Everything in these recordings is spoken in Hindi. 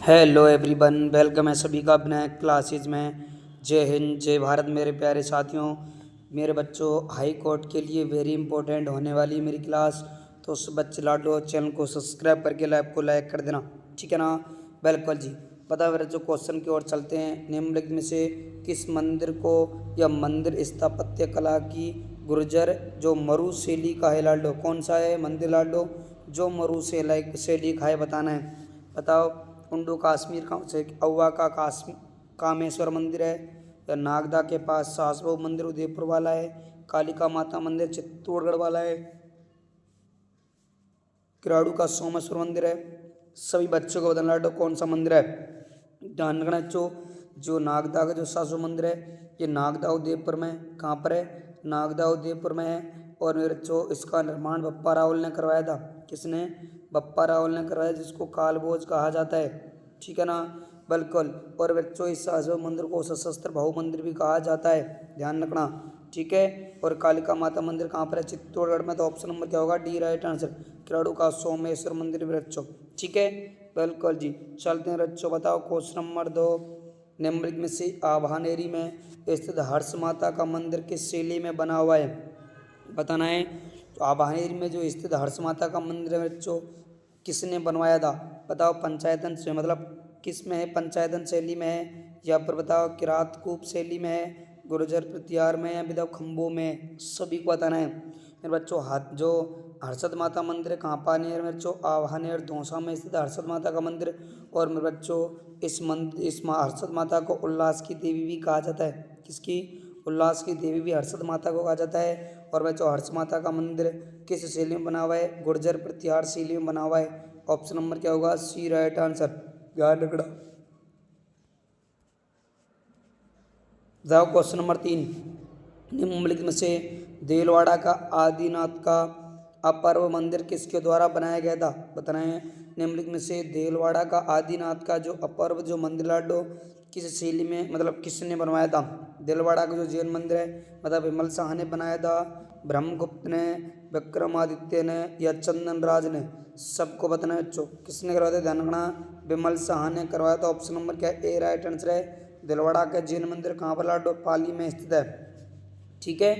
हेलो एवरीवन, वेलकम है सभी का अपने क्लासेज में। जय हिंद, जय भारत मेरे प्यारे साथियों, मेरे बच्चों। हाई कोर्ट के लिए वेरी इंपॉर्टेंट होने वाली मेरी क्लास, तो उस बच्चे लाडो चैनल को सब्सक्राइब करके लाइव को लाइक कर देना, ठीक है ना। बिल्कुल जी। पता मेरे जो क्वेश्चन की ओर चलते हैं। निम्नलिखित में से किस मंदिर को या मंदिर स्थापत्य कला की गुर्जर जो मरु शैली का है लाडो? कौन सा है मंदिर लाडो जो मरु शैली का है? बताना है, बताओ। कुंडू कश्मीर का से औवा का कामेश्वर मंदिर है, या नागदा के पास सासबहू मंदिर उदयपुर वाला है, कालिका माता मंदिर चित्तौड़गढ़ वाला है, किराड़ू का सोमेश्वर मंदिर है। सभी बच्चों को बताना लाडो कौन सा मंदिर है। ध्यान रखना बच्चों, जो नागदा का जो सासू मंदिर है, ये नागदा उदयपुर में कहाँ पर है? नागदा उदयपुर में है। और मेरे बच्चों, इसका निर्माण बप्पा रावल ने करवाया था। किसने? बप्पा रावल ने करवाया, जिसको कालभोज कहा जाता है, ठीक है ना। बिल्कुल। और बच्चों, इस सासू मंदिर को सशस्त्र भाऊ मंदिर भी कहा जाता है, ध्यान रखना, ठीक है। और कालिका माता मंदिर कहाँ पर है? चित्तौड़गढ़ में। तो ऑप्शन नंबर क्या होगा? D right answer. किराड़ू का सोमेश्वर मंदिर भी बच्चों, ठीक है। बिल्कुल जी। चलते हैं बच्चों, बताओ क्वेश्चन नंबर 2। निम्नलिखित में से आभानेरी में स्थित हर्ष माता का मंदिर किस शैली में बना हुआ है? बताना है। तो आभानेरी में जो स्थित हर्ष माता का मंदिर है बच्चों, किसने बनवाया था? बताओ। पंचायतन से मतलब किस में है? पंचायतन शैली में है, या फिर बताओ किरात कूप शैली में है, गुर्जर प्रतिहार में, या बताओ खम्बों में? सभी को बताना है मेरे बच्चों। हाथ जो हर्षद माता मंदिर है कहाँ पानी है मेरे बच्चों? आभानेर दौसा में स्थित हर्षद माता का मंदिर। और मेरे बच्चों, इस हर्षद माता को उल्लास की देवी भी कहा जाता है। किसकी? उल्लास की देवी भी हर्षद माता को कहा जाता है। और बच्चों, हर्ष माता का मंदिर किस शैली में बना हुआ है? गुर्जर प्रतिहार शैली में बना हुआ है। ऑप्शन नंबर क्या होगा? सी राइट आंसर। ध्यान रखना। जाओ क्वेश्चन नंबर 3। निम्नलिखित में से देलवाड़ा का आदिनाथ का अपर्व मंदिर किसके द्वारा बनाया गया था? बताना है। निम्नलिखित में से देलवाड़ा का आदिनाथ का जो अपर्व जो मंदिर लाडो किस शैली में, मतलब किसने बनवाया था? देलवाड़ा का जो जैन मंदिर है, मतलब विमल शाह ने बनाया था, ब्रह्मगुप्त ने, विक्रमादित्य ने, या चंदन राज ने? सबको बताना है बच्चों, किसने करवाया था? ध्यान रखना, विमल शाह ने करवाया था। ऑप्शन नंबर क्या है? ए राइट आंसर है। दिलवाड़ा का जैन मंदिर कहाँ पर लाडो? पाली में स्थित है, ठीक है।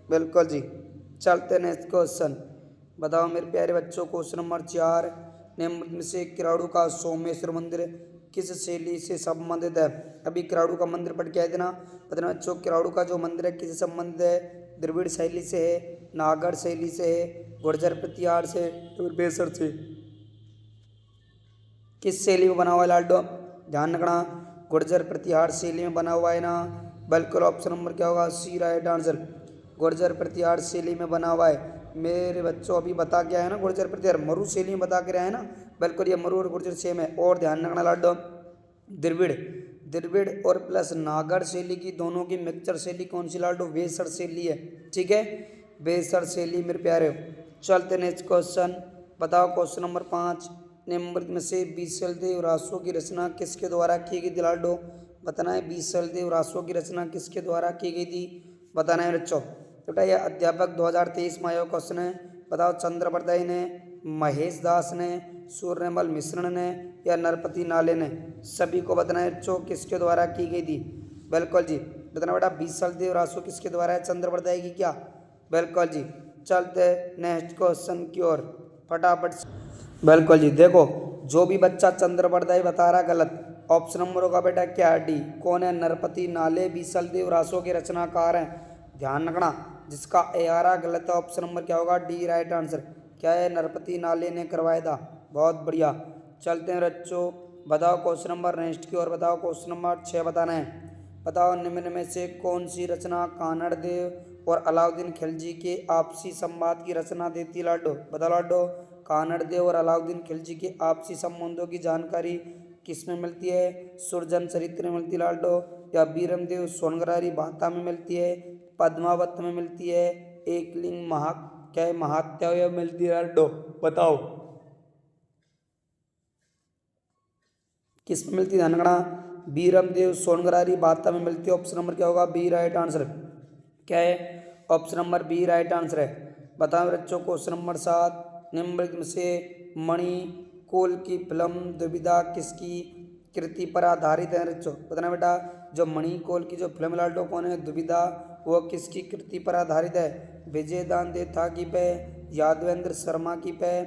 बिल्कुल जी। चलते नेक्स्ट क्वेश्चन, बताओ मेरे प्यारे बच्चों। Question number 4। निम्न में से किराड़ू का सोमेश्वर मंदिर किस शैली से संबंधित है? अभी किराड़ू का मंदिर पढ़ के आए थे ना, बताना बच्चों। किराड़ू का जो मंदिर है किससे संबंधित है? द्रविड़ शैली से है, नागर शैली से है, गुर्जर प्रतिहार से, और बेसर से? किस शैली में बना हुआ है लाडो? ध्यान रखना, गुर्जर प्रतिहार शैली में बना हुआ है ना। बिल्कुल। ऑप्शन नंबर क्या होगा? सी राइट आंसर। गुर्जर प्रतिहार शैली में बना हुआ है मेरे बच्चों। अभी बता के आया ना, गुर्जर प्रतिहार मरु शैली में बता के रहा है ना। बिल्कुल, ये मरु और गुर्जर सेम है। और ध्यान रखना लाडो, द्रविड़ द्रविड़ और प्लस नागर शैली की दोनों की मिक्सचर शैली कौन सी लाडो? बेसर शैली है, ठीक है। बेसर शैली मेरे प्यारे। चलते नेक्स्ट क्वेश्चन, बताओ क्वेश्चन नंबर 5। निम्नलिखित में से बीसल देव रासो की रचना किसके द्वारा की गई थी लाडो? बताना है। बीसल देव रासो की रचना किसके द्वारा की गई थी? बताना है बच्चों। बेटा, यह अध्यापक 2023 में आया क्वेश्चन है। बताओ। चंद्रप्रदाय ने, महेश दास ने, सूर्यमल मिश्रण ने, या नरपति नाले ने? सभी को बताना है बच्चों, किसके द्वारा की गई थी? बिल्कुल जी। बताना बेटा, बीसल देव रासो किसके द्वारा है? चंद्रप्रदाय की क्या? बिल्कुल जी। चलते नेक्स्ट क्वेश्चन की ओर फटाफट से। बिल्कुल जी। देखो, जो भी बच्चा चंद्रप्रदाय बता रहा गलत। ऑप्शन नंबर होगा बेटा क्या? डी। कौन है? नरपति नाले बीसल देव रासो के रचनाकार हैं, ध्यान रखना। जिसका ए आ रहा गलत है, ऑप्शन नंबर क्या होगा? D right answer. क्या है? नरपति नाले ने करवाया था। बहुत बढ़िया। चलते हैं बच्चों, बताओ क्वेश्चन नंबर नेक्स्ट की ओर। बताओ क्वेश्चन नंबर 6 बताना है। बताओ, निम्न में से कौन सी रचना कानड़ देव और अलाउद्दीन खिलजी के आपसी संवाद की रचना देती लाडो? बता लाडो। कानड़ देव और अलाउद्दीन खिलजी के आपसी संबंधों की जानकारी किस में मिलती है? सुरजन चरित्र में मिलती लाडो, या बीरमदेव सोनगरारी भाता में मिलती है, पद्मावत में मिलती है, एकलिंग क्या है महात्या में मिलती है लाडो? बताओ किस में मिलती है? ध्यान रखना, बीरमदेव सोनगरारी भाता में मिलती है। ऑप्शन नंबर क्या होगा? B right answer. क्या है? Option number B right answer है। बताओ बच्चों क्वेश्चन नंबर 7। निम्नलिखित में से मणिकोल की फिल्म दुविधा किसकी कृति पर आधारित है बच्चों। बताना बेटा जो मणिकौल की जो फिल्म लाडो कौन है, दुविधा, वो किसकी कृति पर आधारित है? विजय दान देथा की पे, यादवेंद्र शर्मा की पे,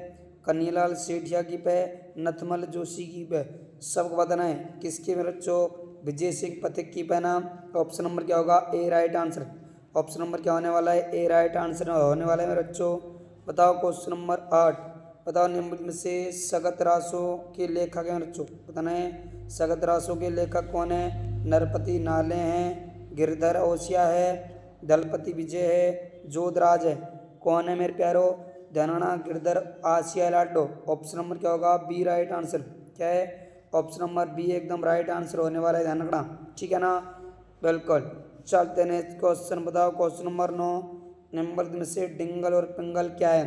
कन्हैयालाल सेठिया की पे, नथमल जोशी की पे। सबको बताना है किसके में बच्चों? विजय सिंह पथिक की पे नाम। ऑप्शन नंबर क्या होगा? ए राइट आंसर। ऑप्शन नंबर क्या होने वाला है? ए राइट आंसर होने वाला है मेरे बच्चों। बताओ क्वेश्चन नंबर 8, बताओ निम्नलिखित में से सगत रासों के लेखक हैं बच्चों। बताना है सगत रासों के लेखक कौन है? नरपति नाले हैं, गिरधर ओसिया है, दलपति विजय है, जोधराज है। कौन है मेरे प्यारो? ध्यानना गिरधर आसिया लाडो। ऑप्शन नंबर क्या होगा? B right answer. क्या है? ऑप्शन नंबर बी एकदम राइट आंसर होने वाला है, ध्यान रखना, ठीक है ना? बिल्कुल। चलते हैं नेक्स्ट क्वेश्चन। बताओ क्वेश्चन नंबर 9, नंबर में से डिंगल और पिंगल क्या है?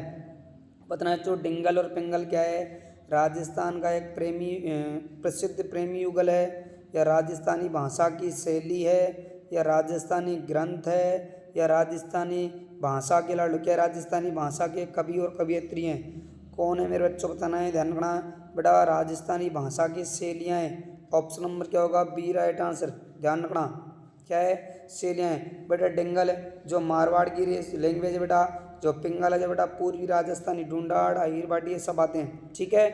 बताना है जो डिंगल और पिंगल क्या है? राजस्थान का एक प्रसिद्ध प्रेमी युगल है, या राजस्थानी भाषा की शैली है, या राजस्थानी ग्रंथ है, या राजस्थानी भाषा के लाडू? क्या राजस्थानी भाषा के कवि और कवियत्री हैं? कौन है मेरे बच्चों? बताना है, ध्यान रखना बेटा, राजस्थानी भाषा की शैलियाँ हैं। ऑप्शन नंबर क्या होगा? बी राइट आंसर, ध्यान रखना। क्या है? शैलियाँ हैं बेटा। डिंगल जो मारवाड़ की लैंग्वेज है बेटा, जो पिंगल है जो बेटा पूर्वी राजस्थानी, ढूंढाड़, अहीरबाटी, ये सब आते हैं, ठीक है।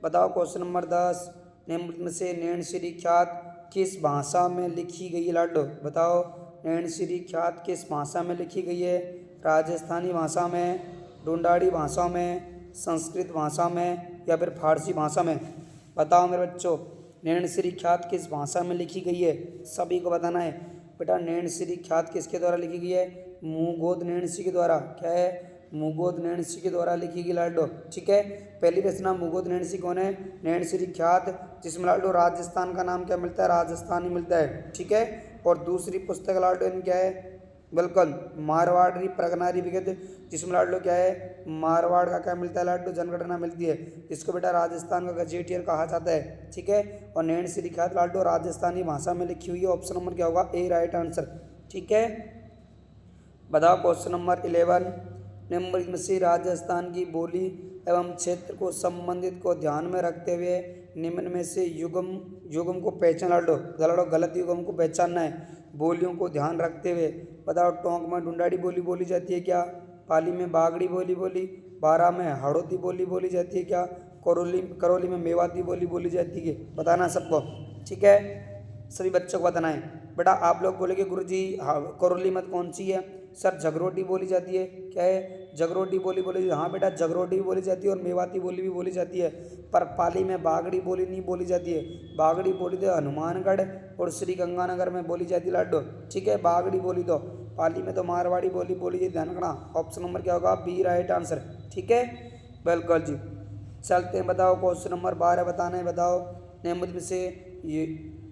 बताओ क्वेश्चन नंबर 10, निम्न में से नैन श्री ख्यात किस भाषा में लिखी गई है लाडो? बताओ नैन श्री ख्यात किस भाषा में लिखी गई है? राजस्थानी भाषा में, ढूंढाड़ी भाषा में, संस्कृत भाषा में, या फिर फारसी भाषा में? बताओ मेरे बच्चों नैन श्री ख्यात किस भाषा में लिखी गई है? सभी को बताना है बेटा। नैन श्री ख्यात किसके द्वारा लिखी गई है? मुगोद नैणसी के द्वारा। क्या है? मुगोद नैणसी के द्वारा लिखी गई लाडो, ठीक है। पहली रचना मुगोद नैणसी कौन है? नैन श्री ख्यात, जिसमें लाडो राजस्थान का नाम क्या मिलता है? राजस्थानी मिलता है, ठीक है। और दूसरी पुस्तक लाडो इन क्या है? बिल्कुल मारवाड़ी प्रगनारी विगत, जिसमें लाडो क्या है? मारवाड़ का क्या मिलता है लाडो? जनगणना मिलती है, जिसको बेटा राजस्थान का गजेटियर कहा जाता है, ठीक है। और नैन श्री ख्यात लाडो राजस्थानी भाषा में लिखी हुई है। ऑप्शन नंबर क्या होगा? ए राइट आंसर, ठीक है। बताओ क्वेश्चन नंबर 11, निम्नलिखित में से राजस्थान की बोली एवं क्षेत्र को संबंधित को ध्यान में रखते हुए निम्न में से युगम को पहचान लाडो। गलत युगम को पहचानना है बोलियों को ध्यान रखते हुए। बताओ टोंक में ढूंढाड़ी बोली बोली जाती है क्या? पाली में बागड़ी बोली बोली, बारा में हाड़ौती बोली बोली जाती है क्या? करौली में मेवाती बोली बोली जाती है? बताना सबको, ठीक है। सभी बच्चों को बताना है बेटा। आप लोग बोलेंगे गुरुजी करौली मत कौन सी है? सर जगरोटी बोली जाती है। क्या है? जगरोटी बोली बोली जाती है। हाँ बेटा जगरोटी भी बोली जाती है और मेवाती बोली भी बोली जाती है, पर पाली में बागड़ी बोली नहीं बोली जाती है। बागड़ी बोली तो हनुमानगढ़ और श्री गंगानगर में बोली जाती है लाडो, ठीक है। बागड़ी बोली तो पाली में तो मारवाड़ी बोली बोली जाती, ध्यान रखना। ऑप्शन नंबर क्या होगा? बी राइट आंसर, ठीक है। बिल्कुल जी। चलते हैं, बताओ क्वेश्चन नंबर 12 बताना है। बताओ निम्नलिखित में से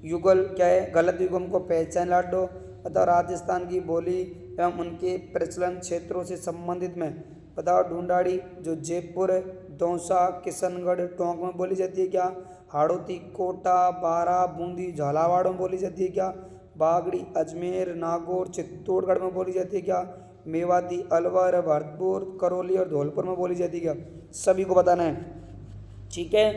युगल क्या है? गलत युगम को पहचान लाडो। बताओ राजस्थान की बोली एवं उनके प्रचलन क्षेत्रों से संबंधित में। बताओ ढूंढाड़ी जो जयपुर, दौसा, किशनगढ़, टोंक में बोली जाती है क्या? हाड़ौती कोटा, बारा, बूंदी, झालावाड़ में बोली जाती है क्या? बागड़ी अजमेर, नागौर, चित्तौड़गढ़ में बोली जाती है क्या? मेवाती अलवर, भरतपुर, करौली और धौलपुर में बोली जाती है क्या? सभी को बताना है, ठीक है।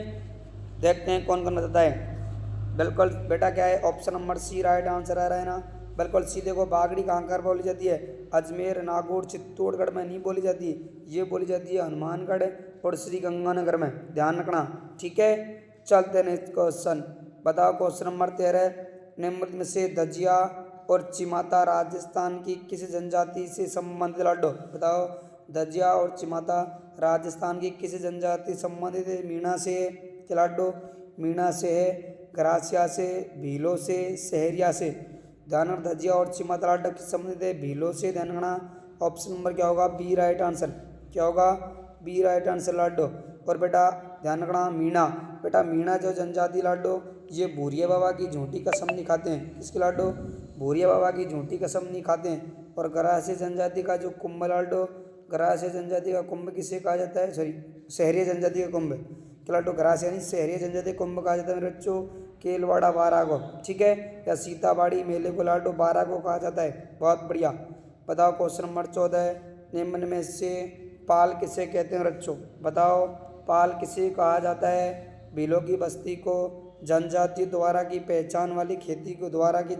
देखते हैं कौन कौन बताता है। बिल्कुल बेटा क्या है? Option number C right answer आ रहा है ना। बिल्कुल सीधे को बागड़ी कहाँ कहाँ बोली जाती है? अजमेर, नागौर, चित्तौड़गढ़ में नहीं बोली जाती, ये बोली जाती है हनुमानगढ़ और श्री गंगानगर में, ध्यान रखना, ठीक है। चलते हैं नेक्स्ट क्वेश्चन। बताओ क्वेश्चन नंबर 13, निम्नलिखित में से दजिया और चिमाता राजस्थान की किस जनजाति से संबंधित लाडो? बताओ दजिया और चिमाता राजस्थान की किस जनजाति से संबंधित है? मीणा से है क्या लाडो? मीणा से है, ग्रासिया से, भीलों से, सहरिया से? ध्यान रखना दजिया और चिमाता लाडो किस संबंधित है? भीलों से, ध्यान रखना। ऑप्शन नंबर क्या होगा? B right answer. क्या होगा? बी राइट आंसर लाडो। और बेटा ध्यान रखना मीणा, बेटा मीणा जो जनजाति लाडो ये भूरिया बाबा की झूठी कसम नहीं खाते हैं। इसके लाडो भूरिया बाबा की झूठी कसम नहीं खाते हैं। और ग्रासिया जनजाति का जो कुंभ लाडो, ग्रासिया जनजाति का कुंभ किसे कहा जाता है? सॉरी सहरिया जनजाति का कुंभ, लाडो ग्रासिया नहीं सहरिया जनजाति कुंभ कहा जाता है मेरे बच्चों। केलवाड़ा बारह को, ठीक है, या सीताबाड़ी मेले को लाडो बारह को कहा जाता है। बहुत बढ़िया। बताओ क्वेश्चन नंबर 14, निम्न में से पाल किसे कहते हैं बच्चों? बताओ पाल किसे कहा जाता है? भीलों की बस्ती को जनजाति द्वारा की पहचान वाली खेती को द्वारा की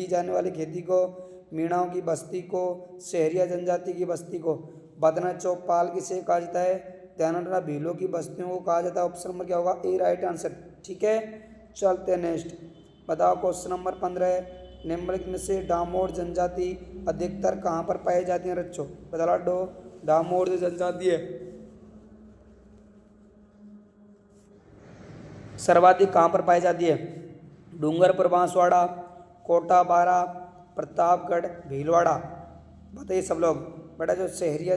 जाने वाली खेती को, मीणाओं की बस्ती को, शहरिया जनजाति की बस्ती को। बताना चौपाल किसे कहा जाता है? ध्यान रखना भीलों की बस्तियों को कहा जाता है। ऑप्शन नंबर क्या होगा? ए राइट आंसर। ठीक है, चलते हैं नेक्स्ट। बताओ क्वेश्चन नंबर 15 निम्नलिखित में से डामोर जनजाति अधिकतर कहाँ पर पाई जाती है बच्चों? बता लो, डामोर जो जनजाति है सर्वाधिक कहाँ पर पाई जाती है? डूंगरपुर, बांसवाड़ा, कोटा, बारा, प्रतापगढ़, भीलवाड़ा। बताइए सब लोग। बेटा जो शहरिया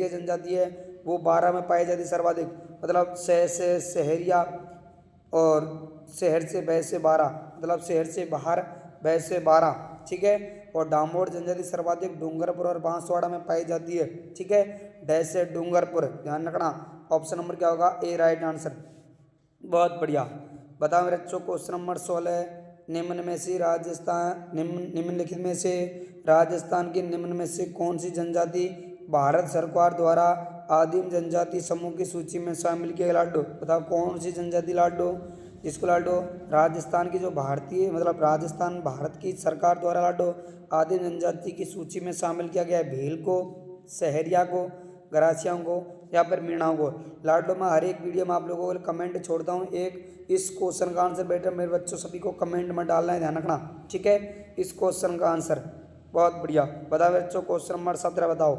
जनजाति है वो 12 में पाई जाती है सर्वाधिक, मतलब शहर से शहरिया और शहर से बह से 12, मतलब शहर से बाहर बह से 12। ठीक है, और डामोर जनजाति सर्वाधिक डूंगरपुर और बांसवाड़ा में पाई जाती है। ठीक है, डह से डूंगरपुर, ध्यान रखना। ऑप्शन नंबर क्या होगा? ए राइट आंसर। बहुत बढ़िया। बताओ मेरे बच्चों क्वेश्चन नंबर 16 निम्नलिखित में से राजस्थान की निम्न में से कौन सी जनजाति भारत सरकार द्वारा आदिम जनजाति समूह की सूची में शामिल किया? लाडो बताओ कौन सी जनजाति लाडो, जिसको लाडो राजस्थान की जो भारतीय मतलब राजस्थान भारत की सरकार द्वारा लाडो आदिम जनजाति की सूची में शामिल किया गया है? भील को, सहरिया को, गरासियाओं को या फिर मीणाओं को? लाडो मैं हर एक वीडियो में आप लोगों को कमेंट छोड़ता हूँ। एक इस क्वेश्चन का आंसर बेटा मेरे बच्चों सभी को कमेंट में डालना है, ध्यान रखना। ठीक है, इस क्वेश्चन का आंसर। बहुत बढ़िया। बताओ बच्चों क्वेश्चन नंबर 17 बताओ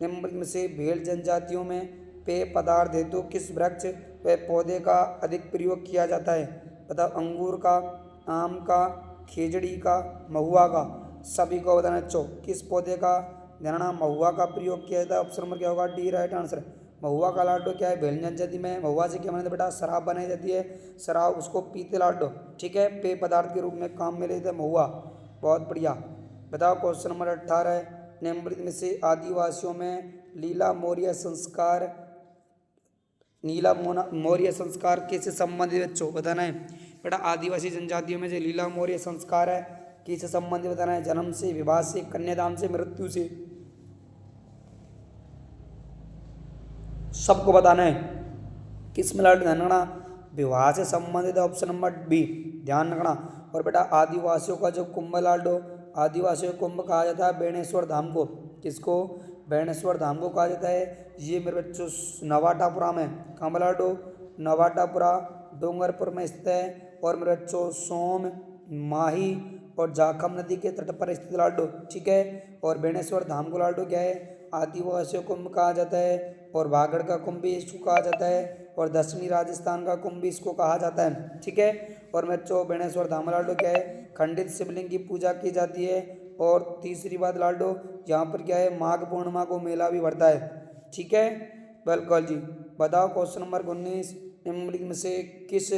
निम्नलिखित में से भेड़ जनजातियों में पेय पदार्थ हेतु किस वृक्ष व पौधे का अधिक प्रयोग किया जाता है? बताओ अंगूर का, आम का, खेजड़ी का, महुआ का। सभी को बताना बच्चों किस पौधे का? ध्यान, महुआ का प्रयोग किया जाता है। ऑप्शन नंबर क्या होगा? D right answer. महुआ का लाडो क्या है? भेल जनजाति में महुआ से क्या बनाते बेटा? शराब बनाई जाती है। शराब उसको पीते लाडो। ठीक है, पेय पदार्थ के रूप में काम में लेते हैं महुआ। बहुत बढ़िया। बताओ क्वेश्चन नंबर 18 निम्नलिखित में से आदिवासियों में लीला मौर्य संस्कार किससे संबंधित बच्चों? बताना है बेटा। आदिवासी जनजातियों में जो लीला मौर्य संस्कार है किससे संबंधित? बताना है। जन्म से, विवाह से, कन्यादान से, मृत्यु से? सबको बताना है। किस में लाडो? ध्यान रखना, विवाह से संबंधित। ऑप्शन नंबर बी, ध्यान रखना। और बेटा आदिवासियों का जो कुंभ लाडो, आदिवासियों को कुंभ कहा जाता है बेणेश्वर धाम को। किसको? बेणेश्वर धाम को कहा जाता है। ये मेरे बच्चों नवाटापुरा में, कहाँ लाडो? नवाटापुरा डूंगरपुर में स्थित है। और मेरे बच्चों सोम, माही और जाखम नदी के तट पर स्थित लाडो। ठीक है, और बेणेश्वर धाम को लाडो क्या है? आदिवासियों कुंभ कहा जाता है। और भागड़ का कुंभ भी इसको कहा जाता है। और दक्षिणी राजस्थान का कुंभ भी इसको कहा जाता है। ठीक है, और बच्चों बेणेश्वर धाम लाडो क्या है? खंडित शिवलिंग की पूजा की जाती है। और तीसरी बात लाडो यहाँ पर क्या है? माघ पूर्णिमा को मेला भी बढ़ता है। ठीक है, बिल्कुल जी। बताओ क्वेश्चन नंबर 19 निम्नलिखित में से किस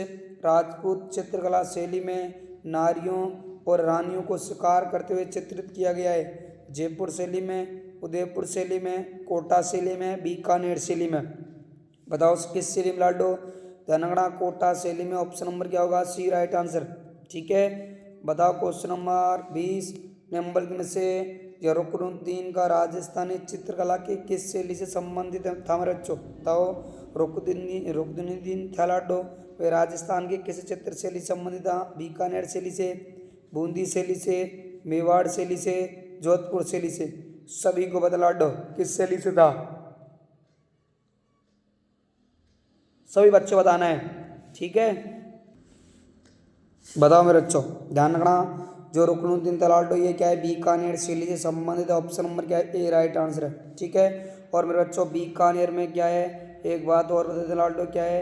राजपूत चित्रकला शैली में नारियों और रानियों को शिकार करते हुए चित्रित किया गया है? जयपुर शैली में, उदयपुर शैली में, कोटा शैली में, बीकानेर शैली में? बताओ किस शैली में लाडो? धनगढ़ा कोटा शैली में। ऑप्शन नंबर क्या होगा? सी राइट आंसर। ठीक है, बताओ क्वेश्चन नंबर 20 निम्नलिखित में से रुकनुद्दीन का राजस्थानी चित्रकला की किस शैली से संबंधित था मेरे बच्चों? बताओ रुकनुद्दीन था लाडो वे राजस्थान की किस चित्र शैली से संबंधित था? बीकानेर शैली से, बूंदी शैली से, मेवाड़ शैली से, जोधपुर शैली से? सभी को बता लाडो किस शैली से था? सभी बच्चों बताना है। ठीक है, बताओ मेरे बच्चों, ध्यान रखना। जो रुकनुद्दीन तलाडो ये क्या है? बीकानेर शैली से संबंधित। ऑप्शन नंबर क्या है? ए राइट आंसर है। ठीक है, और मेरे बच्चों बीकानेर में क्या है? एक बात और बता तलाडो क्या है?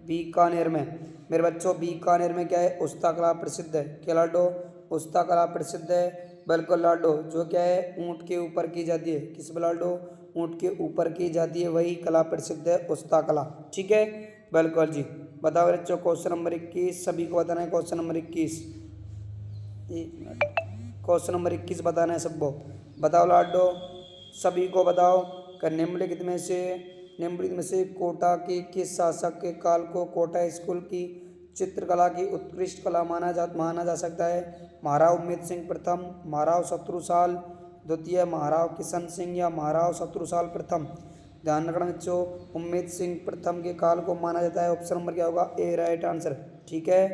बीकानेर में मेरे बच्चों बीकानेर में क्या है? उस्ता कला प्रसिद्ध है। क्या लाडो? उस्ता कला प्रसिद्ध है। बिल्कुल लाडो, जो क्या है? ऊँट के ऊपर की जाती है। किस पे लाडो? ऊँट के ऊपर की जाती है, वही कला प्रसिद्ध है, उस्ता कला। ठीक है, बिल्कुल जी। बताओ बच्चों क्वेश्चन नंबर 21 सभी को बताना है। क्वेश्चन नंबर 21, क्वेश्चन नंबर 21 बताना है सबको। बताओ लाडो, सभी को बताओ कि निम्नलिखित में से कोटा के किस शासक के काल को कोटा स्कूल की चित्रकला की उत्कृष्ट कला माना जा सकता है? महाराव उम्मेद सिंह प्रथम, महाराव शत्रुसाल द्वितीय, महाराव किशन सिंह या महाराव शत्रुसाल प्रथम? ध्यान रखना बच्चों। उम्मीद सिंह प्रथम के काल को माना जाता है। ऑप्शन नंबर क्या होगा? ए राइट आंसर। ठीक है,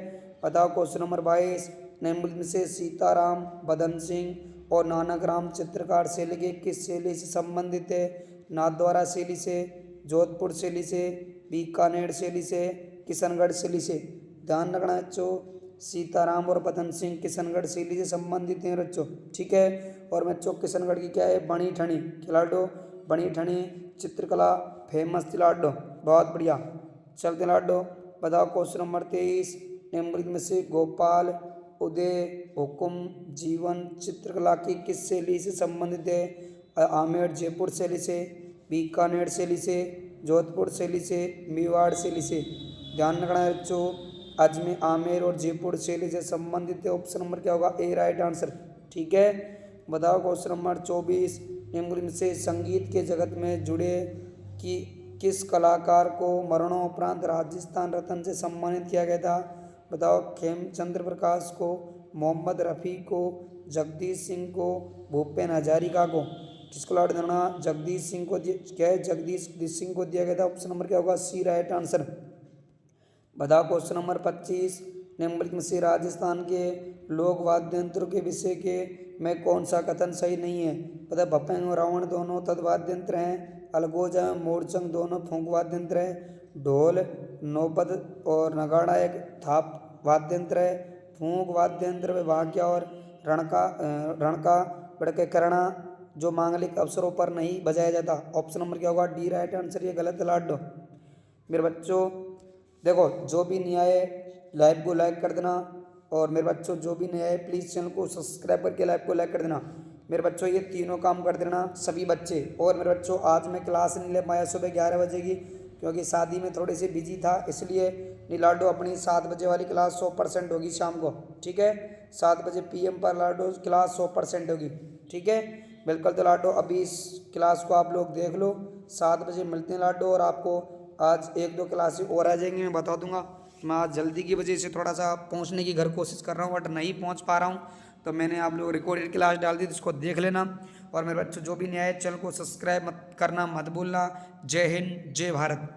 बताओ क्वेश्चन नंबर 22, निम्नलिखित में से सीताराम, बदन सिंह और नानक राम चित्रकार शैली के किस शैली से संबंधित है? नाथद्वारा शैली से, जोधपुर शैली से, बीकानेर शैली से, किशनगढ़ शैली से। ध्यान रखना बच्चों, सीताराम और बदन सिंह किशनगढ़ शैली से संबंधित हैं बच्चों। ठीक है, और बच्चों किशनगढ़ की क्या है? बनी ठनी खिलाड़ो, बनी ठनी चित्रकला फेमस खिलाड़ो। बहुत बढ़िया, चलते लाडो। बताओ क्वेश्चन नंबर 23, निम्नलिखित में से गोपाल उदय हुकुम जीवन चित्रकला की किस शैली से संबंधित है? आमेर जयपुर शैली से, बीकानेर शैली से, जोधपुर शैली से, मेवाड़ शैली से। ध्यान रखना है बच्चों, अजमेर आमेर और जयपुर शैली से संबंधित है। ऑप्शन नंबर क्या होगा? ए राइट आंसर। ठीक है, बताओ क्वेश्चन नंबर 24, निम्नलिखित में से संगीत के जगत में जुड़े कि किस कलाकार को मरणोपरांत राजस्थान रत्न से सम्मानित किया गया था? बताओ, खेमचंद्र प्रकाश को, मोहम्मद रफ़ी को, जगदीश सिंह को, भूपेन हजारिका को। किसको लाड देना? जगदीश सिंह को क्या है? जगदीश सिंह को दिया गया था। ऑप्शन नंबर क्या होगा? सी राइट आंसर। बताओ क्वेश्चन नंबर 25, निम्नलिखित में से राजस्थान के लोक वाद्य यंत्रों के विषय के में कौन सा कथन सही नहीं है? पता, भपेंग और रावण दोनों तद्वाद्य यंत्र हैं। अलगोज मोरचंग दोनों फूंक वाद्य यंत्र है। ढोल नौपद और नगाड़ा एक थाप वाद्य यंत्र है। फूंक वाद्य यंत्र में वाक्य और रणका बड़के करना जो मांगलिक अवसरों पर नहीं बजाया जाता। ऑप्शन नंबर क्या होगा? D right answer. ये गलत लाड दो मेरे बच्चों। देखो, जो भी नहीं आए लाइव को लाइक कर देना, और मेरे बच्चों जो भी नहीं आए प्लीज़ चैनल को सब्सक्राइब करके लाइव को लाइक कर देना। मेरे बच्चों ये तीनों काम कर देना सभी बच्चे। और मेरे बच्चों आज मैं क्लास नहीं ले पाया सुबह 11 बजे की, क्योंकि शादी में थोड़ी सी बिजी था, इसलिए नहीं लाडो। अपनी 7 बजे वाली क्लास 100% होगी शाम को। ठीक है, 7 बजे PM पर लाडो क्लास 100% होगी। ठीक है, बिल्कुल। तो लाडो अभी इस क्लास को आप लोग देख लो, 7 बजे मिलते हैं लाडो। और आपको आज 1-2 क्लासें और आ जाएंगी, मैं बता दूंगा। मैं आज जल्दी की वजह से थोड़ा सा पहुंचने की घर कोशिश कर रहा हूं, बट नहीं पहुंच पा रहा हूं, तो मैंने आप लोग रिकॉर्डेड क्लास डाल दी, इसको देख लेना। और मेरे बच्चों जो भी नहीं आए चैनल को सब्सक्राइब मत करना मत भूलना। जय हिंद, जय भारत।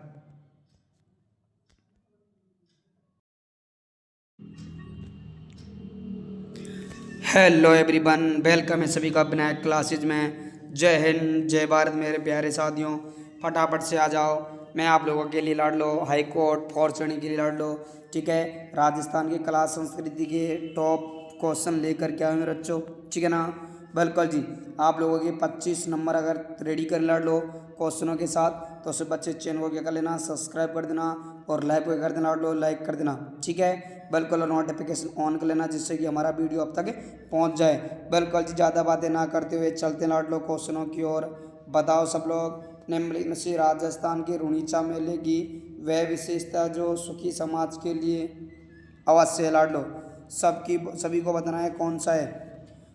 हेलो एवरीवन, वेलकम है सभी का विनायक क्लासेज में। जय हिंद, जय भारत मेरे प्यारे साथियों। फटाफट से आ जाओ, मैं आप लोगों के लिए लाड लो हाई कोर्ट फॉर श्रेणी के लिए लाड लो। ठीक है, राजस्थान की कला संस्कृति के टॉप क्वेश्चन लेकर के आए मेरे बच्चों। ठीक है ना? बिल्कुल जी, आप लोगों के 25 नंबर अगर रेडी कर लाड लो क्वेश्चनों के साथ, तो उससे बच्चे चैनल को क्या कर लेना? सब्सक्राइब कर देना, और लाइव को कर देना लाड लो, लाइक कर देना। ठीक है, बिल्कुल। और नोटिफिकेशन ऑन कर लेना, जिससे कि हमारा वीडियो अब तक पहुंच जाए। बिल्कुल जी, ज़्यादा बातें ना करते हुए चलते लाड लो क्वेश्चनों की ओर। बताओ सब लोग, निम्नलिखित में से राजस्थान के रुणीचा मेले की वह विशेषता जो सुखी समाज के लिए अवश्य है लाड लो। सभी को बताना है कौन सा है,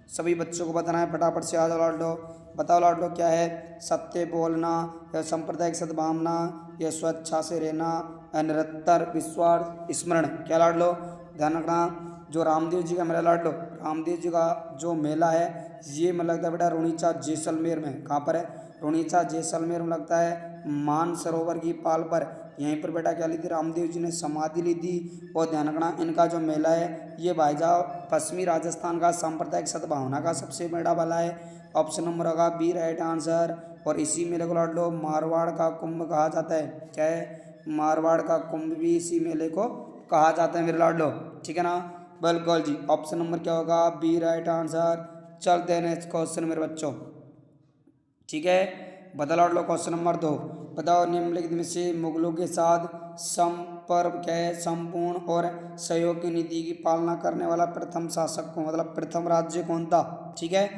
सभी बच्चों को बताना है। फटाफट से आ जाओ लाड लो, बताओ लाड लो क्या है? सत्य बोलना, या सांप्रदायिक सद्भावना, या स्वच्छा से रहना, या निरंतर विश्वास स्मरण। क्या लाड लो? ध्यान रखना, जो रामदेव जी का मेला लाड लो, रामदेव जी का जो मेला है ये में लगता है बेटा रुणीचा जैसलमेर में। कहाँ पर है? रुणीचा जैसलमेर में लगता है, मानसरोवर की पाल पर। यहीं पर बेटा क्या ली थी? रामदेव जी ने समाधि ली थी। और ध्यान रखना, इनका जो मेला है ये भाईजान पश्चिमी राजस्थान का सांप्रदायिक सद्भावना का सबसे बड़ा वाला है। ऑप्शन नंबर होगा बी राइट आंसर। और इसी मेले को लाड लो मारवाड़ का कुंभ कहा जाता है। क्या है? मारवाड़ का कुंभ भी इसी मेले को कहा जाता है मेरे लाड लो। ठीक है ना? बिल्कुल जी, ऑप्शन नंबर क्या होगा? B right answer. चलते हैं नेक्स्ट क्वेश्चन मेरे बच्चों। ठीक है, बता लाड लो क्वेश्चन नंबर 2। बताओ, निम्नलिखित में से मुगलों के साथ संपर्क क्या है? संपूर्ण और सहयोग की नीति की पालना करने वाला प्रथम शासक को, मतलब प्रथम राज्य कौन था? ठीक है,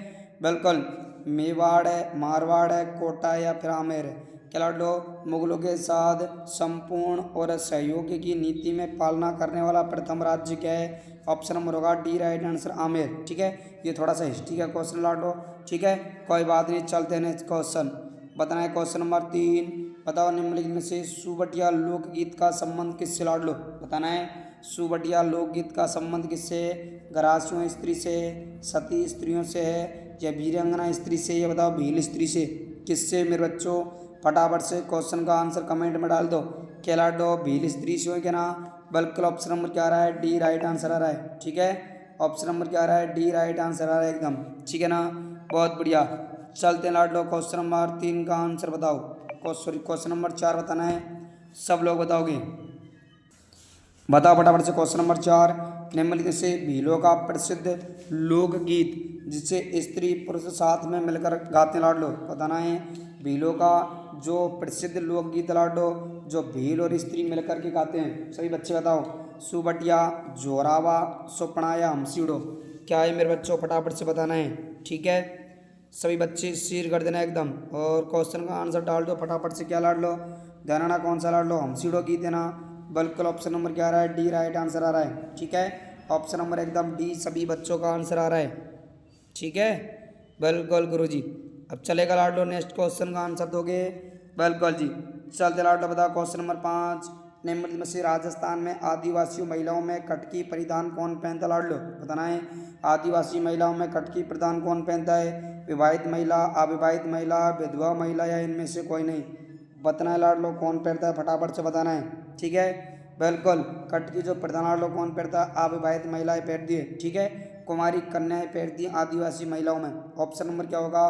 बिल्कुल। मेवाड़ है, मारवाड़ है, कोटा या फिर आमेर है? क्या लाड लो? मुगलों के साथ संपूर्ण और सहयोग की नीति में पालना करने वाला प्रथम राज्य क्या है? ऑप्शन नंबर होगा डी राइट आंसर, आमेर। ठीक है, ये थोड़ा सा हिस्ट्री का क्वेश्चन लाड लो। ठीक है, कोई बात नहीं, चलते हैं नेक्स्ट क्वेश्चन। बताना है क्वेश्चन नंबर 3। बताओ, निम्नलिखित में से सुबटिया लोकगीत का संबंध किससे लाड लो? बताना है, सुबटिया लोकगीत का संबंध किससे? गरासियों स्त्री से, सती स्त्रियों से है, या वीरांगना स्त्री से, या बताओ भील स्त्री से? किससे मेरे बच्चों? फटाफट से क्वेश्चन का आंसर कमेंट में डाल दो। क्या लाडो भील स्त्री से क्या ना, बिल्कुल ऑप्शन नंबर क्या आ रहा है, डी राइट आंसर आ रहा है। ठीक है, ऑप्शन नंबर क्या आ रहा है, डी राइट आंसर आ रहा है एकदम। ठीक है ना, बहुत बढ़िया। चलते हैं लाडो क्वेश्चन नंबर 3 का आंसर बताओ। सॉरी क्वेश्चन नंबर 4 बताना है, सब लोग बताओगे। बताओ फटाफट से क्वेश्चन नंबर 4। निम्नलिखित से भीलों का प्रसिद्ध लोकगीत जिसे स्त्री पुरुष साथ में मिलकर गाते हैं लाडलो, बताना है। भीलों का जो प्रसिद्ध लोकगीत लाडलो जो भील और स्त्री मिलकर के गाते हैं, सभी बच्चे बताओ। सुबटिया, जोरावा, सुपना या हमसीड़ो, क्या है मेरे बच्चों, फटाफट से बताना है। ठीक है, सभी बच्चे शेयर कर देना एकदम, और क्वेश्चन का आंसर डाल दो फटाफट से। क्या लाड लो, ध्यान रखना कौन सा लाड लो, हमसीड़ो गीत है ना। बिल्कुल ऑप्शन नंबर क्या आ रहा है, डी राइट आंसर आ रहा है। ठीक है, ऑप्शन नंबर एकदम डी सभी बच्चों का आंसर आ रहा है। ठीक है, बिल्कुल गुरुजी। अब चलेगा लाड लो, नेक्स्ट क्वेश्चन का आंसर दोगे। बिल्कुल जी, चलते लाड लो, बताओ क्वेश्चन नंबर 5। निम्नलिखित में से राजस्थान में आदिवासी महिलाओं में कटकी परिधान कौन पहनता, लाड लो बताना है। आदिवासी महिलाओं में कटकी परिधान कौन पहनता है, विवाहित महिला, अविवाहित महिला, विधवा महिला या इनमें से कोई नहीं, बताना है लाड लो कौन पहनता है, फटाफट से बताना है। ठीक है, बिल्कुल कटकी जो परिधान लाड लो कौन पहनता है, अविवाहित महिलाएं पहनती है। ठीक है, कुमारी कन्याएं पहनती हैं आदिवासी महिलाओं में। ऑप्शन नंबर क्या होगा,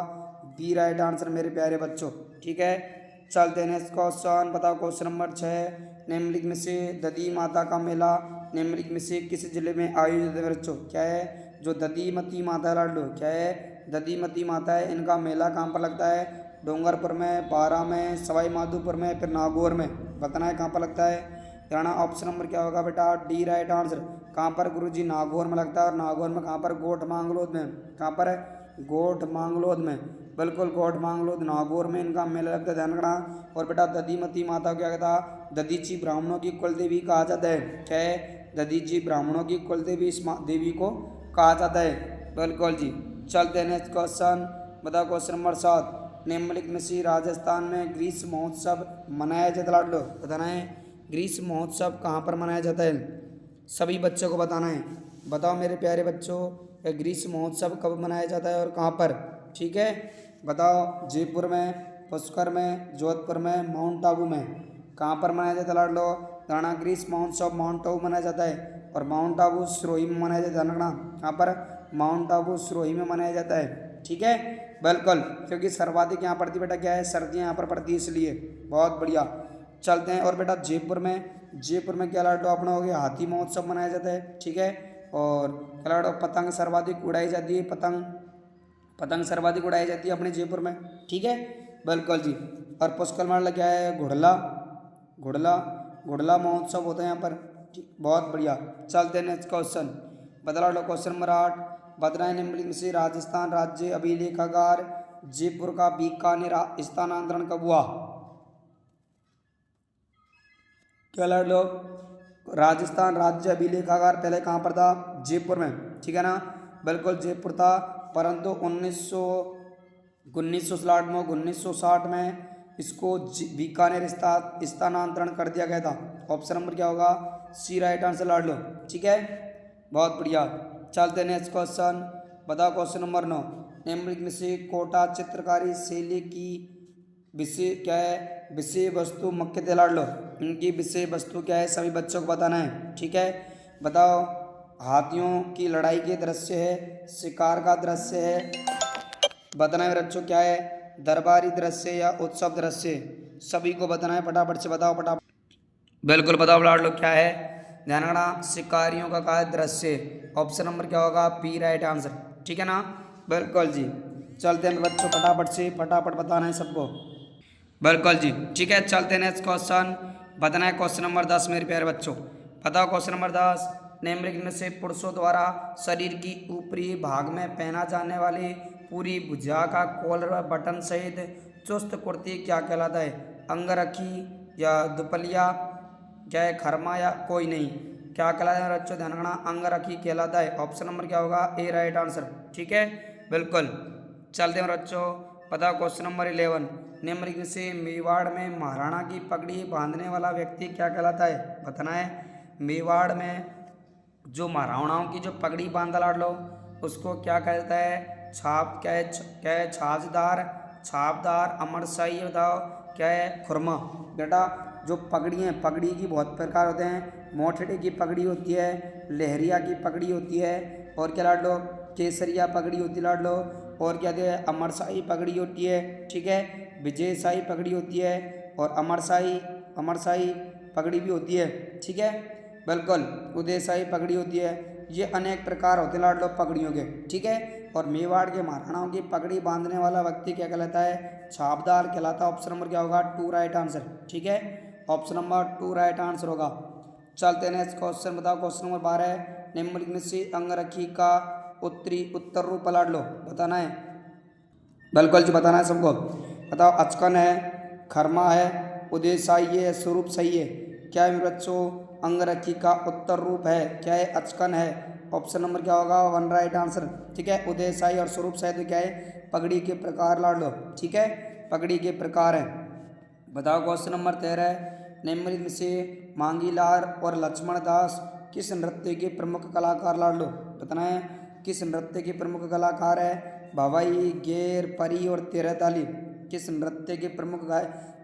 बी राइट आंसर मेरे प्यारे बच्चों। ठीक है, चलते हैं नेक्स्ट क्वेश्चन, बताओ क्वेश्चन नंबर 6। निम्नलिखित में से दधी माता का मेला निम्नलिखित में से किस जिले में आयोजित है बच्चों, क्या है, जो दधीमती माता है लाडलो, क्या है, दधीमती माता है, इनका मेला कहाँ पर लगता है, डूंगरपुर में, बारा में, सवाई माधोपुर में, फिर नागौर में, बताना है कहाँ पर लगता है। ध्यान, ऑप्शन नंबर क्या होगा बेटा, डी राइट आंसर। कहाँ पर गुरुजी, नागौर में लगता है। और नागौर में कहाँ पर, गोठ मांगलोद में, कहाँ पर है, गोठ मांगलोद में, बिल्कुल गोठ मांगलोद नागौर में इनका मेला लगता है, ध्यान रखना। और बेटा दधीमती माता क्या कहता, दधीची ब्राह्मणों की कुल देवी कहा जाता है, क्या है, दधीची ब्राह्मणों की कुल देवी इस देवी को कहा जाता है। बिल्कुल जी, चलते हैं नेक्स्ट क्वेश्चन, बताओ क्वेश्चन नंबर 7। निम्नलिखित में से राजस्थान में ग्रीष्म महोत्सव मनाया जाता है, लाडलो बताना है। ग्रीष्म महोत्सव कहाँ पर मनाया जाता है, सभी बच्चों को बताना है। बताओ मेरे प्यारे बच्चों, ग्रीष्म महोत्सव कब मनाया जाता है और कहाँ पर। ठीक है, बताओ, जयपुर में, पुष्कर में, जोधपुर में, माउंट आबू में, कहाँ पर मनाया जाता है लाडलो, राणा ग्रीष्म महोत्सव माउंट आबू मनाया जाता है। और माउंट आबू सिरोही में मनाया जाता है, रखना कहाँ पर, माउंट आबू सिरोही में मनाया जाता है। ठीक है, बिल्कुल, क्योंकि सर्वाधिक यहाँ पड़ती बेटा क्या है, सर्दियाँ यहाँ पर पड़ती है इसलिए। बहुत बढ़िया, चलते हैं। और बेटा जयपुर में क्या लाडो अपना हो गया, हाथी महोत्सव मनाया जाता है। ठीक है, और क्या लाडो, पतंग सर्वाधिक उड़ाई जाती है, पतंग सर्वाधिक उड़ाई जाती है अपने जयपुर में। ठीक है, बिल्कुल जी। और पुष्कर मेला क्या है, घुड़ला महोत्सव होता है यहाँ पर। ठीक, बहुत बढ़िया, चलते हैं नेक्स्ट क्वेश्चन, बता लो क्वेश्चन नंबर 8। बताना निम्नलिखित में से राजस्थान राज्य अभिलेखागार जयपुर का बीकानेर स्थानांतरण कब हुआ, क्या लाडलो, राजस्थान राज्य अभिलेखागार पहले कहाँ पर था, जयपुर में। ठीक है ना, बिल्कुल जयपुर था, परंतु 1960 में इसको बीकानेर स्थानांतरण कर दिया गया था। ऑप्शन नंबर क्या होगा, सी राइट आंसर लाड लो। ठीक है, बहुत बढ़िया, चलते हैं नेक्स्ट क्वेश्चन, बताओ क्वेश्चन नंबर 9। निम्नलिखित में से कोटा चित्रकारी शैली की विषय क्या है, विषय वस्तु मुख्यतः लाड लो, इनकी विषय वस्तु क्या है, सभी बच्चों को बताना है। ठीक है, बताओ, हाथियों की लड़ाई के दृश्य है, शिकार का दृश्य है, बताना है बच्चों क्या है, दरबारी दृश्य या उत्सव दृश्य, सभी को बताना है, फटाफट से बताओ, फटाफट बिल्कुल बताओ लाड लो क्या है, ध्यान रखना, शिकारियों का क्या दृश्य, ऑप्शन नंबर क्या होगा, पी राइट आंसर। ठीक है ना, बिल्कुल जी, चलते हैं बच्चों फटाफट से, फटाफट बताना है सबको। बिल्कुल जी, ठीक है, चलते हैं नेक्स्ट क्वेश्चन, बताना है क्वेश्चन नंबर 10 मेरे प्यारे बच्चों। बताओ क्वेश्चन नंबर 10। निम्नलिखित में से पुरुषों द्वारा शरीर की ऊपरी भाग में पहना जाने वाली पूरी भुजा का कॉलर व बटन सहित चुस्त कुर्ती क्या कहलाता है, अंगरखी या दुपलिया, क्या है, खरमा या कोई नहीं, क्या कहलाता है बच्चों, ध्यान रखना, अंगरखी कहलाता है। ऑप्शन नंबर क्या होगा, ए राइट आंसर। ठीक है, बिल्कुल, चलते हैं बच्चों, बताओ क्वेश्चन नंबर 11। निम्नलिखित से मेवाड़ में महाराणा की पगड़ी बांधने वाला व्यक्ति क्या कहलाता है, बताना है। मेवाड़ में जो महाराणाओं की जो पगड़ी बांधा लाड लो उसको क्या कहता है, छाप, क्या है, छाछदार, छापदार, अमरशाही, बताओ क्या है, खुरमा। बेटा जो पगड़ी है, पगड़ी की बहुत प्रकार होते हैं। मोठड़े की पगड़ी होती है, लहरिया की पगड़ी होती है, और क्या लाड लो, केसरिया पगड़ी होती है लाड लो, और क्या कहते हैं, अमरशाही पगड़ी होती है, ठीक है, विजयशाही पगड़ी होती है, और अमरशाही पगड़ी भी होती है, ठीक है, बिल्कुल, उदयशाही पगड़ी होती है। ये अनेक प्रकार होते हैं लाड लो पगड़ियों के, ठीक है। और मेवाड़ के महाराणाओं की पगड़ी बांधने वाला व्यक्ति क्या कहलाता है, छापदार कहलाता है। ऑप्शन नंबर क्या होगा, 2 राइट आंसर, ठीक है, ऑप्शन नंबर 2 राइट आंसर होगा। चलते हैं नेक्स्ट क्वेश्चन, बताओ क्वेश्चन नंबर 12 है, निम्नलिखित में से अंगरखी का उत्तर रूप पलट लो, बताना है, बिल्कुल जी बताना है सबको। बताओ, अचकन है, खरमा है, उदयशाही है, स्वरूप सही है। क्या है मेरे बच्चों, अंगरखी का उत्तर रूप है, क्या है, अचकन है। ऑप्शन नंबर क्या होगा, 1 राइट आंसर, ठीक है। उदयशाही और स्वरूप सही तो क्या है, पगड़ी के प्रकार लाड लो, ठीक है, पगड़ी के प्रकार है। बताओ क्वेश्चन नंबर 13 है, निम्नलिखित में से मांगीलाल और लक्ष्मण दास किस नृत्य के प्रमुख कलाकार लाड लो, बताना है, किस नृत्य के प्रमुख कलाकार है। भवई, गेर, परी और तेरहताली किस नृत्य के प्रमुख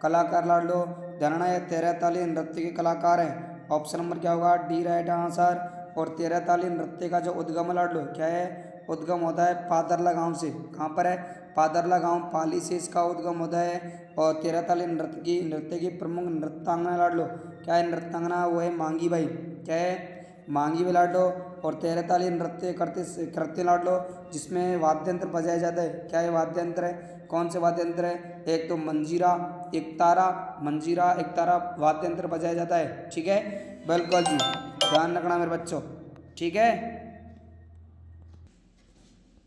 कलाकार लाड लो, धरणा या तेरहताली नृत्य के कलाकार हैं। ऑप्शन नंबर क्या होगा, डी राइट आंसर। और तेरहताली नृत्य का जो उद्गम लाड लो, क्या है, उद्गम होता है पादरला गांव से। कहाँ पर है, पादरला गांव, पाली से इसका उद्गम होता है। और तेरहताली नृत्य की प्रमुख नृत्यांगना लाड लो, क्या है नृत्यांगना, वो है मांगी बाई, क्या है, मांगी बाई लाड लो। और तेरहताली नृत्य करते लाड लो, जिसमें वाद्य यंत्र बजाया जाता है, क्या है वाद्य यंत्र है, कौन से वाद्य यंत्र है, एक तो मंजीरा, एकतारा, मंजीरा एकतारा वाद्य यंत्र बजाया जाता है, ठीक है, बिल्कुल जी, ध्यान रखना मेरे बच्चों, ठीक है।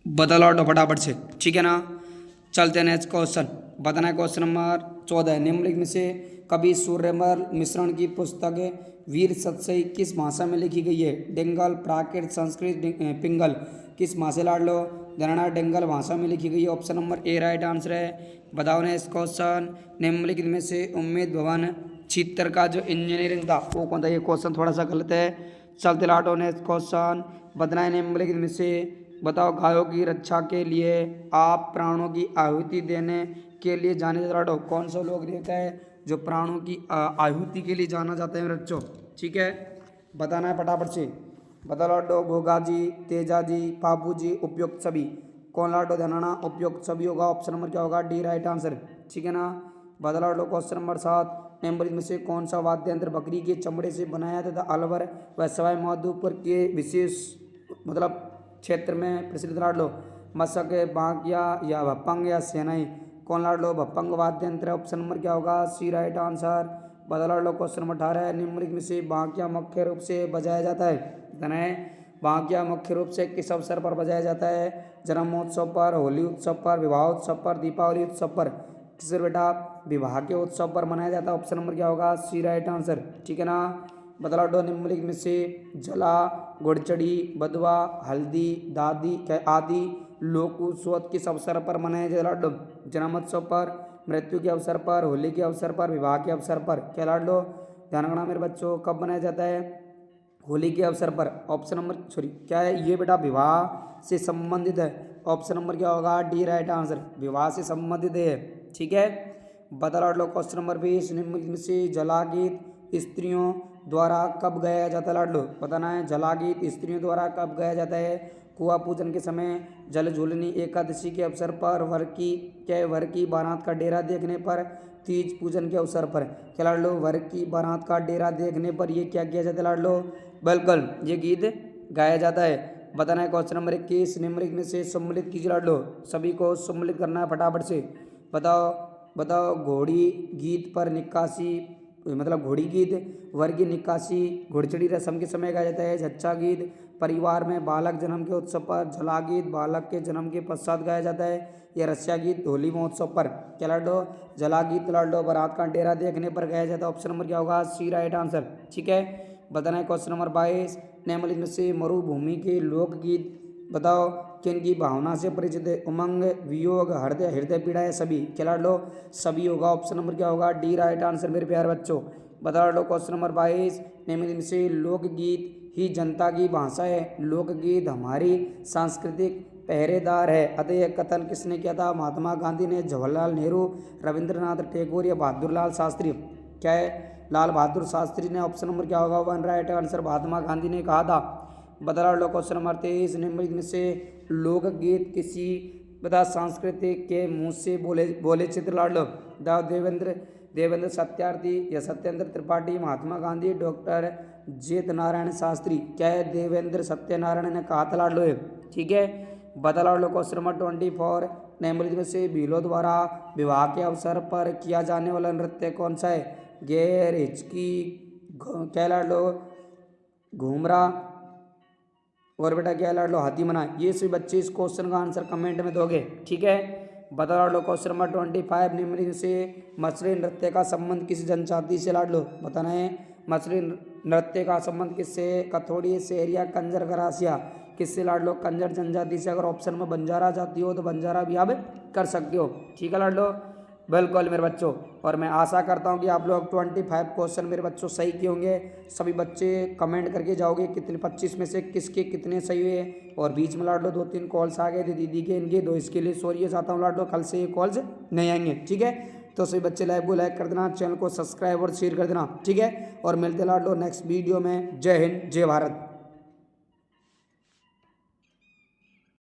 बदल लौटो फटाफट से, ठीक है ना। चलते हैं नेक्स्ट क्वेश्चन, बताना है क्वेश्चन नंबर 14, निम्नलिखित में से कवि सूर्यमल मिश्रण की पुस्तक वीर सतसई किस भाषा में लिखी गई है। डेंगल, प्राकृत, संस्कृत, पिंगल किस भाषा लाड लो, गणना डेंगल भाषा में लिखी गई है। Option number A right answer है। बताओ ने इस क्वेश्चन, निम्नलिखित में से उम्मीद भवन छितर का जो इंजीनियरिंग था वो कौन था। ये क्वेश्चन थोड़ा सा गलत है। चलते लाटो ने इस क्वेश्चन, बताए निम्नलिखित में से, बताओ गायों की रक्षा के लिए आप प्राणों की आहुति देने के लिए जाने जाते लाटो, कौन सा लोग देता है जो प्राणों की आहुति के लिए जाना जाता है बच्चों, ठीक है, बताना है फटाफट से। बता लाडो, गोगा जी, तेजा जी, पापू जी, उपयुक्त सभी, कौन लाडो ध्याना, उपयुक्त सभी होगा। ऑप्शन नंबर क्या होगा, डी राइट आंसर, ठीक है ना। बता लाडो क्वेश्चन नंबर 7, निम्नलिखित में से कौन सा वाद्य यंत्र बकरी के चमड़े से बनाया तथा अलवर व सवाई माधोपुर के विशेष मतलब क्षेत्र में प्रसिद्ध लाड लो, मशक, बांकिया या भप्पंग या सेनाई, कौन लाड लो, भप्पंग वाद्य यंत्र। ऑप्शन नंबर क्या होगा, सी राइट आंसर। बदला लो क्वेश्चन नंबर 18, निम्नलिखित में से बांकिया मुख्य रूप से बजाया जाता है, बांकिया मुख्य रूप से किस अवसर पर बजाया जाता है। जन्मोत्सव पर, होली उत्सव पर, विवाह उत्सव पर, दीपावली उत्सव पर, किस बेटा विवाह के उत्सव पर मनाया जाता है। ऑप्शन नंबर क्या होगा, सी राइट आंसर, ठीक है ना। बदला दो, निम्नलिखित में से जला, गुड़चड़ी, बदवा, हल्दी, दादी आदि लोक उत्सव किस अवसर पर मनाया जाता है। जन्मोत्सव पर, मृत्यु के अवसर पर, होली के अवसर पर, विवाह के अवसर पर, क्या लाड लो, ध्यान रखना मेरे बच्चों, कब मनाया जाता है, होली के अवसर पर। ऑप्शन नंबर सॉरी क्या है ये बेटा, विवाह से संबंधित है। ऑप्शन नंबर क्या होगा, डी राइट आंसर, विवाह से संबंधित है, ठीक है। बता लाड लो क्वेश्चन नंबर 20, निम्नलिखित में से जला गीत स्त्रियों द्वारा कब गाया जाता है लाड लो, बताना है, जला गीत स्त्रियों द्वारा कब गाया जाता है। कुआ पूजन के समय, जल झूलनी एकादशी के अवसर पर, वर की बारात का डेरा देखने पर, तीज पूजन के अवसर पर, क्या लाड लो, वर की बारात का डेरा देखने पर ये क्या किया जाता है लाड लो, बिल्कुल ये गीत गाया जाता है। बताना है क्वेश्चन नंबर 21, निम्नलिखित में से सम्मिलित कीजिए लाड लो, सभी को सम्मिलित करना है फटाफट से। बताओ घोड़ी गीत पर निक्कासी मतलब घोड़ी गीत, वर्गीय निक्कासी घोड़चड़ी रस्म के समय गाया जाता है। झच्चा गीत परिवार में बालक जन्म के उत्सव पर, झला गीत बालक के जन्म के पश्चात गाया जाता है। या रस्या गीत होली महोत्सव पर, क्या लाडो, जला गीत लाडो बारात का डेरा देखने पर गाया जाता है। ऑप्शन नंबर क्या होगा, सी राइट आंसर, ठीक है। बताना है क्वेश्चन नंबर 22, निम्नलिखित में से मरुभूमि के लोकगीत बताओ किन की भावना से परिचित है। उमंग, वियोग, हृदय पीड़ा है सभी, क्या लाड लो, सभी होगा। ऑप्शन नंबर क्या होगा, डी राइट आंसर मेरे प्यारे बच्चों। बता लो क्वेश्चन नंबर 22, निम्नलिखित में से लोकगीत ही जनता की भाषा है। लोकगीत हमारी सांस्कृतिक पहरेदार है। अतः यह कथन किसने किया था? महात्मा गांधी ने, जवाहरलाल नेहरू, रविंद्रनाथ टैगोर या बहादुर लाल शास्त्री? क्या है? लाल बहादुर शास्त्री ने। ऑप्शन नंबर क्या होगा? 1 राइट आंसर महात्मा गांधी ने कहा था। बता लो क्वेश्चन नंबर 23 निम्नलिखित में से लोकगीत किसी बता संस्कृति के मुंह से बोले चित्र लाड लो। देवेंद्र सत्यार्थी या सत्येंद्र त्रिपाठी, महात्मा गांधी, डॉक्टर जेत नारायण शास्त्री? क्या है? देवेंद्र सत्यनारायण ने कहा था लाड लो। ठीक है, बता लाड लो क्वेश्चन नंबर 24 निम्नलिखित में से भीलों द्वारा विवाह के अवसर पर किया जाने वाला नृत्य कौन सा है? गैर हिचकी, क्या लाड लो? घूमरा और बेटा क्या लाड लो? हाथी मना। ये सभी बच्चे इस क्वेश्चन का आंसर कमेंट में दोगे। ठीक है, बता लाड लो क्वेश्चन नंबर 25 निम्नलिखित से मछली नृत्य का संबंध किस जनजाति से लाड लो? बताना है मछली नृत्य का संबंध किससे? कथोड़ी, सेहरिया, कंजर, गरासिया? किससे लाड लो? कंजर जनजाति से। अगर ऑप्शन में बंजारा जाती हो तो बंजारा भी आप कर सकते हो। ठीक है लाड लो, बिल्कुल मेरे बच्चों। और मैं आशा करता हूं कि आप लोग 25 क्वेश्चन मेरे बच्चों सही किए होंगे। सभी बच्चे कमेंट करके जाओगे कितने 25 में से किसके कितने सही हुए। और बीच में लाड लो 2-3 कॉल्स आ गए थे दीदी के, इनके दो, इसके लिए सॉरी चाहता हूँ लाड लो, कल से ये कॉल्स नहीं आएंगे। ठीक है, तो सभी बच्चे लाइव को लाइक कर देना, चैनल को सब्सक्राइब और शेयर कर देना। ठीक है, और मिलते लाड लो नेक्स्ट वीडियो में। जय हिंद, जय भारत।